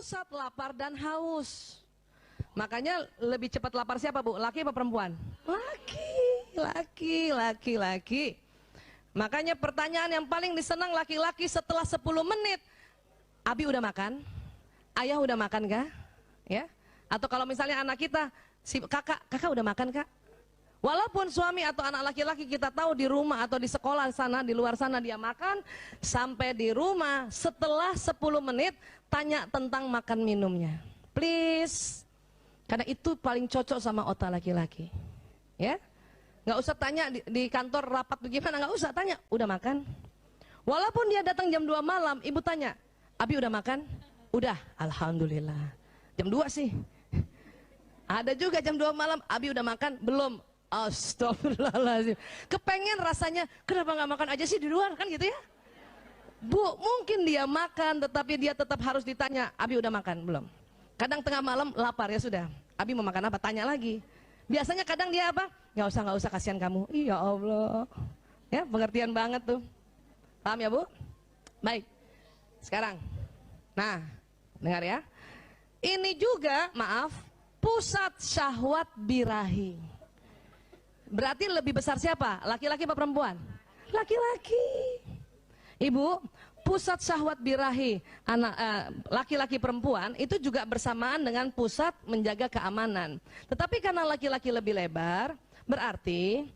pusat lapar dan haus. Makanya lebih cepat lapar siapa, Bu? Laki apa perempuan? Laki. Makanya pertanyaan yang paling disenang laki-laki setelah 10 menit. Abi udah makan? Ayah udah makan kah? Ya? Atau kalau misalnya anak kita, si kakak udah makan kak? Walaupun suami atau anak laki-laki kita tahu di rumah atau di sekolah sana, di luar sana dia makan, sampai di rumah setelah 10 menit tanya tentang makan minumnya. Please. Karena itu paling cocok sama otak laki-laki. Ya? Nggak usah tanya di kantor rapat bagaimana, nggak usah tanya, udah makan? Walaupun dia datang jam 2 malam, ibu tanya, Abi udah makan? Udah, alhamdulillah. Jam 2 sih. Ada juga jam 2 malam, Abi udah makan? Belum. Astagfirullahaladzim. Kepengen rasanya, kenapa nggak makan aja sih di luar, kan gitu ya? Bu, mungkin dia makan, tetapi dia tetap harus ditanya, Abi udah makan? Belum. Kadang tengah malam lapar, ya sudah, Abi mau makan apa? Tanya lagi. Biasanya kadang dia apa? Nggak usah, kasihan kamu. Iya Allah. Ya, pengertian banget tuh. Paham ya Bu? Baik. Sekarang, nah, dengar ya. Ini juga, maaf, pusat syahwat birahi. Berarti lebih besar siapa? Laki-laki apa perempuan? Laki-laki. Ibu, pusat syahwat birahi anak laki-laki perempuan itu juga bersamaan dengan pusat menjaga keamanan. Tetapi karena laki-laki lebih lebar, berarti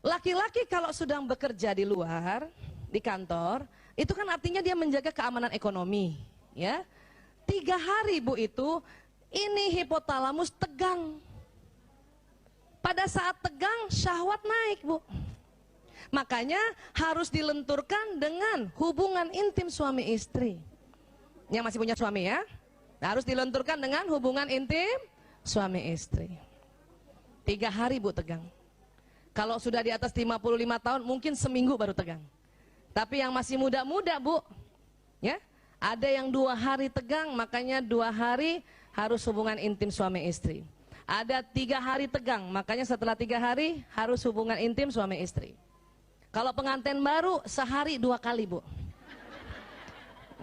laki-laki kalau sedang bekerja di luar, di kantor, itu kan artinya dia menjaga keamanan ekonomi, ya. 3 hari Bu itu, ini hipotalamus tegang. Pada saat tegang, syahwat naik Bu. Makanya harus dilenturkan dengan hubungan intim suami istri. Yang masih punya suami ya, harus dilenturkan dengan hubungan intim suami istri. 3 hari Bu tegang. Kalau sudah di atas 55 tahun mungkin seminggu baru tegang. Tapi yang masih muda-muda Bu, ya, ada yang 2 hari tegang, makanya 2 hari harus hubungan intim suami istri. Ada 3 hari tegang, makanya setelah 3 hari harus hubungan intim suami istri. Kalau pengantin baru sehari 2 kali Bu.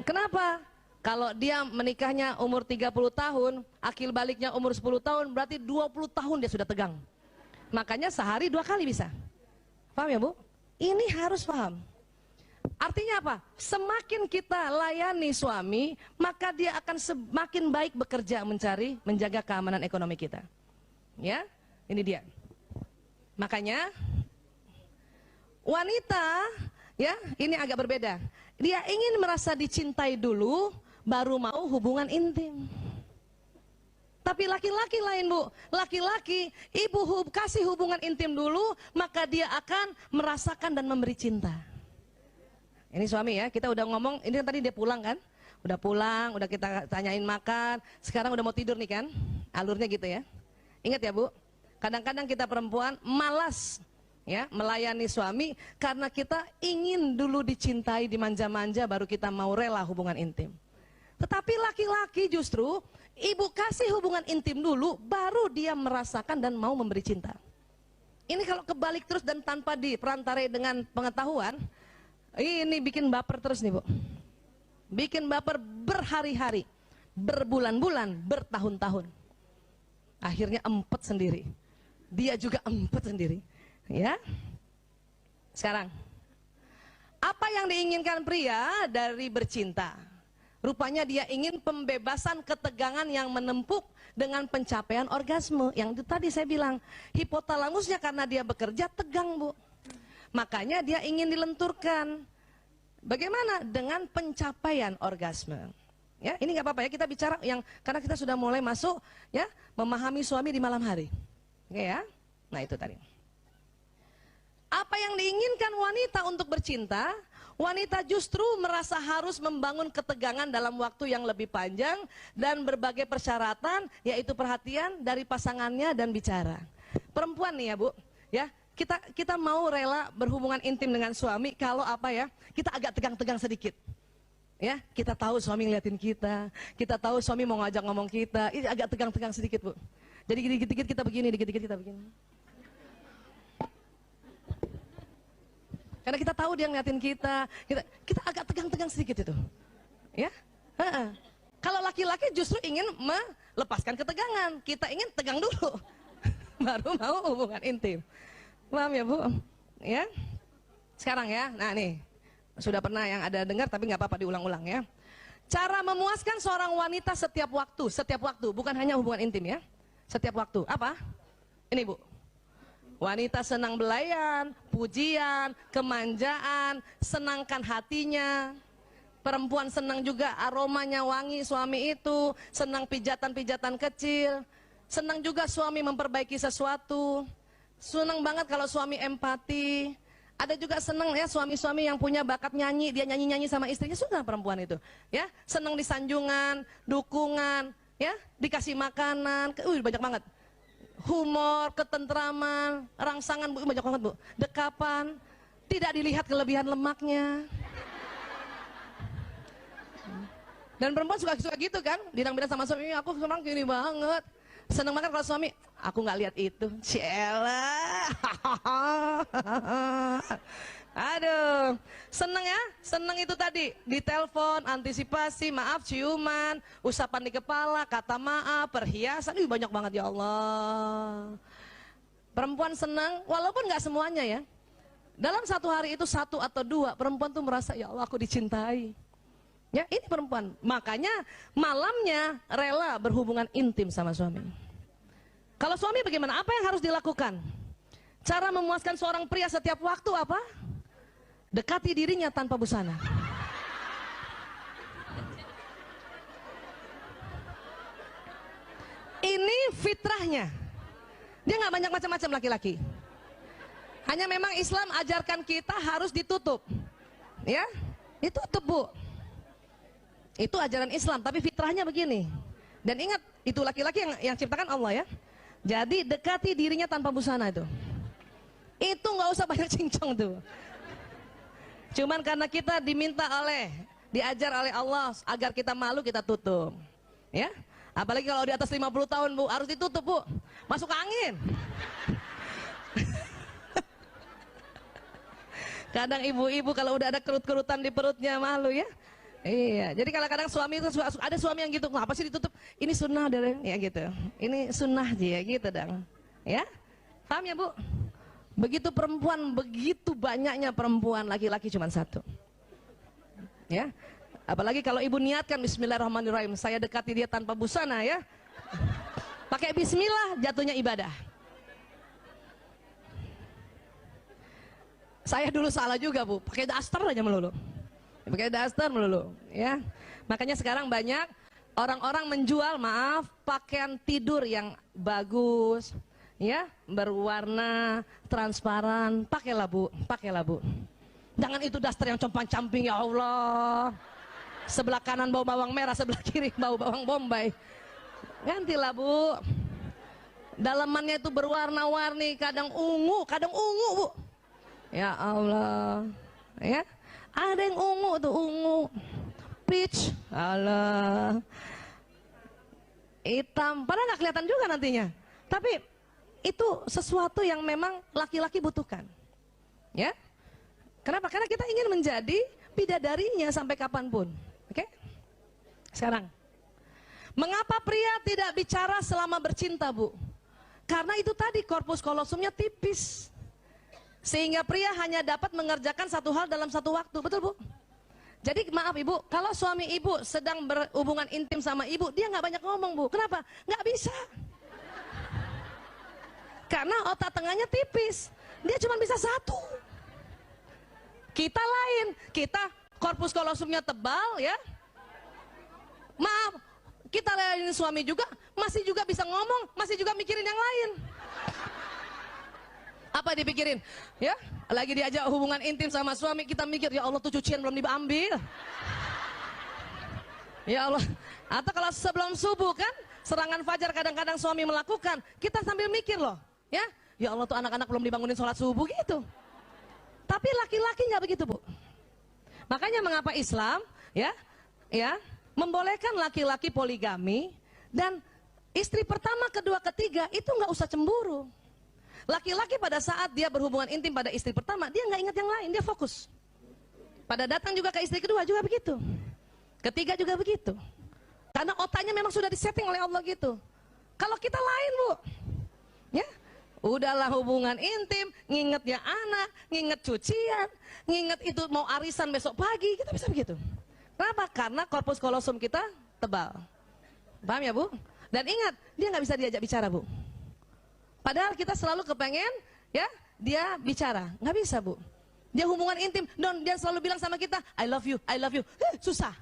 Kenapa? Kalau dia menikahnya umur 30 tahun, akil baliknya umur 10 tahun, berarti 20 tahun dia sudah tegang. Makanya sehari 2 kali bisa. Paham ya Bu? Ini harus paham. Artinya apa? Semakin kita layani suami, maka dia akan semakin baik bekerja menjaga keamanan ekonomi kita. Ya, ini dia. Makanya wanita, ya, ini agak berbeda. Dia ingin merasa dicintai dulu, baru mau hubungan intim. Tapi laki-laki lain Bu. Laki-laki, ibu kasih hubungan intim dulu, maka dia akan merasakan dan memberi cinta. Ini suami ya, kita udah ngomong, ini tadi dia pulang kan? Udah pulang, udah kita tanyain makan, sekarang udah mau tidur nih kan? Alurnya gitu ya. Ingat ya Bu, kadang-kadang kita perempuan malas ya melayani suami karena kita ingin dulu dicintai, dimanja-manja, baru kita mau rela hubungan intim. Tetapi laki-laki justru ibu kasih hubungan intim dulu, baru dia merasakan dan mau memberi cinta. Ini kalau kebalik terus dan tanpa diperantarai dengan pengetahuan, ini bikin baper terus nih Bu. Bikin baper berhari-hari, berbulan-bulan, bertahun-tahun. Akhirnya empet sendiri. Dia juga empet sendiri. Ya. Sekarang, apa yang diinginkan pria dari bercinta? Rupanya dia ingin pembebasan ketegangan yang menempuk dengan pencapaian orgasme. Yang itu tadi saya bilang, hipotalamusnya karena dia bekerja tegang Bu. Makanya dia ingin dilenturkan. Bagaimana? Dengan pencapaian orgasme. Ya, ini nggak apa-apa ya, kita bicara yang karena kita sudah mulai masuk ya memahami suami di malam hari. Oke ya. Nah, itu tadi. Apa yang diinginkan wanita untuk bercinta? Wanita justru merasa harus membangun ketegangan dalam waktu yang lebih panjang dan berbagai persyaratan, yaitu perhatian dari pasangannya dan bicara. Perempuan nih ya Bu, ya, kita mau rela berhubungan intim dengan suami kalau apa ya? Kita agak tegang-tegang sedikit. Ya, kita tahu suami ngeliatin kita tahu suami mau ngajak ngomong kita, ini agak tegang-tegang sedikit Bu. Jadi dikit-dikit kita begini, dikit-dikit kita begini. Karena kita tahu dia ngeliatin kita agak tegang-tegang sedikit itu. Ya, Kalau laki-laki justru ingin melepaskan ketegangan, kita ingin tegang dulu, baru mau hubungan intim. Paham ya Bu? Ya. Sekarang ya, nah nih, sudah pernah yang ada dengar tapi nggak apa-apa diulang-ulang ya. Cara memuaskan seorang wanita setiap waktu, bukan hanya hubungan intim ya. Setiap waktu, apa? Ini Bu. Wanita senang belayan, pujian, kemanjaan, senangkan hatinya. Perempuan senang juga aromanya wangi suami itu, senang pijatan-pijatan kecil, senang juga suami memperbaiki sesuatu. Senang banget kalau suami empati. Ada juga senang ya suami-suami yang punya bakat nyanyi, dia nyanyi-nyanyi sama istrinya, suka perempuan itu. Ya, senang disanjungan, dukungan, ya, dikasih makanan, banyak banget. Humor, ketentraman, rangsangan, Bu, banyak banget Bu. Dekapan, tidak dilihat kelebihan lemaknya. Dan perempuan suka gitu kan, bilang-bilang sama suami, aku senang gini banget. Seneng banget kalau suami, aku nggak lihat itu. Ciela. Aduh, seneng ya, seneng itu tadi. Ditelepon, antisipasi, maaf, ciuman, usapan di kepala, kata maaf, perhiasan, banyak banget ya Allah. Perempuan senang, walaupun nggak semuanya ya. Dalam satu hari itu 1 atau 2, perempuan tuh merasa, ya Allah aku dicintai. Ya, ini perempuan. Makanya malamnya rela berhubungan intim sama suami. Kalau suami bagaimana? Apa yang harus dilakukan? Cara memuaskan seorang pria setiap waktu apa? Dekati dirinya tanpa busana. Ini fitrahnya. Dia nggak banyak macam-macam laki-laki. Hanya memang Islam ajarkan kita harus ditutup. Ya, ditutup Bu. Itu ajaran Islam, tapi fitrahnya begini. Dan ingat, itu laki-laki yang ciptakan Allah ya. Jadi dekati dirinya tanpa busana itu. Itu nggak usah banyak cincong tuh. Cuman karena kita diajar oleh Allah agar kita malu, kita tutup. Ya. Apalagi kalau di atas 50 tahun Bu, harus ditutup Bu. Masuk angin. Kadang ibu-ibu kalau udah ada kerut-kerutan di perutnya malu ya. Iya, jadi kadang-kadang suami itu ada suami yang gitu, kenapa sih ditutup? Ini sunnah dari, ya gitu. Ini sunnah aja ya gitu dong. Ya, paham ya Bu? Begitu perempuan, begitu banyaknya perempuan, laki-laki cuma 1. Ya, apalagi kalau ibu niatkan Bismillahirrahmanirrahim, saya dekati dia tanpa busana ya. Pakai Bismillah, jatuhnya ibadah. Saya dulu salah juga Bu, pakai daster aja melulu. Pakai daster melulu, ya. Makanya sekarang banyak orang-orang menjual, maaf, pakaian tidur yang bagus, ya, berwarna transparan. Pakailah Bu, pakailah Bu. Jangan itu daster yang compang-camping ya Allah. Sebelah kanan bau bawang merah, sebelah kiri bau bawang bombay. Gantilah Bu. Dalamannya itu berwarna-warni, kadang ungu Bu. Ya Allah, ya. Ada yang ungu tuh, ungu, peach, alah, hitam, padahal nggak kelihatan juga nantinya. Tapi itu sesuatu yang memang laki-laki butuhkan, ya. Kenapa? Karena kita ingin menjadi bidadarinya sampai kapanpun. Oke? Sekarang, mengapa pria tidak bicara selama bercinta Bu? Karena itu tadi korpus kolosumnya tipis. Sehingga pria hanya dapat mengerjakan satu hal dalam satu waktu, betul Bu? Jadi maaf Ibu, kalau suami Ibu sedang berhubungan intim sama Ibu, dia nggak banyak ngomong Bu. Kenapa? Nggak bisa. Karena otak tengahnya tipis, dia cuma bisa 1. Kita lain, kita korpus kolosumnya tebal ya. Maaf, kita lain suami juga, masih juga bisa ngomong, masih juga mikirin yang lain. Apa dipikirin? Ya, lagi diajak hubungan intim sama suami, kita mikir, ya Allah tuh cucian belum diambil. Ya Allah. Atau kalau sebelum subuh kan, serangan fajar kadang-kadang suami melakukan, kita sambil mikir loh, ya. Ya Allah tuh anak-anak belum dibangunin sholat subuh gitu. Tapi laki-laki nggak begitu Bu. Makanya mengapa Islam, ya, membolehkan laki-laki poligami dan istri pertama, kedua, ketiga itu nggak usah cemburu. Laki-laki pada saat dia berhubungan intim pada istri pertama, dia nggak ingat yang lain, dia fokus. Pada datang juga ke istri kedua juga begitu. Ketiga juga begitu. Karena otaknya memang sudah disetting oleh Allah gitu. Kalau kita lain, Bu. Ya. Udahlah hubungan intim, nginget ya anak, nginget cucian, nginget itu mau arisan besok pagi, kita bisa begitu. Kenapa? Karena korpus kolosum kita tebal. Paham ya, Bu? Dan ingat, dia nggak bisa diajak bicara, Bu. Padahal kita selalu kepengen, ya, dia bicara. Nggak bisa, Bu. Dia hubungan intim, dia selalu bilang sama kita, I love you, susah.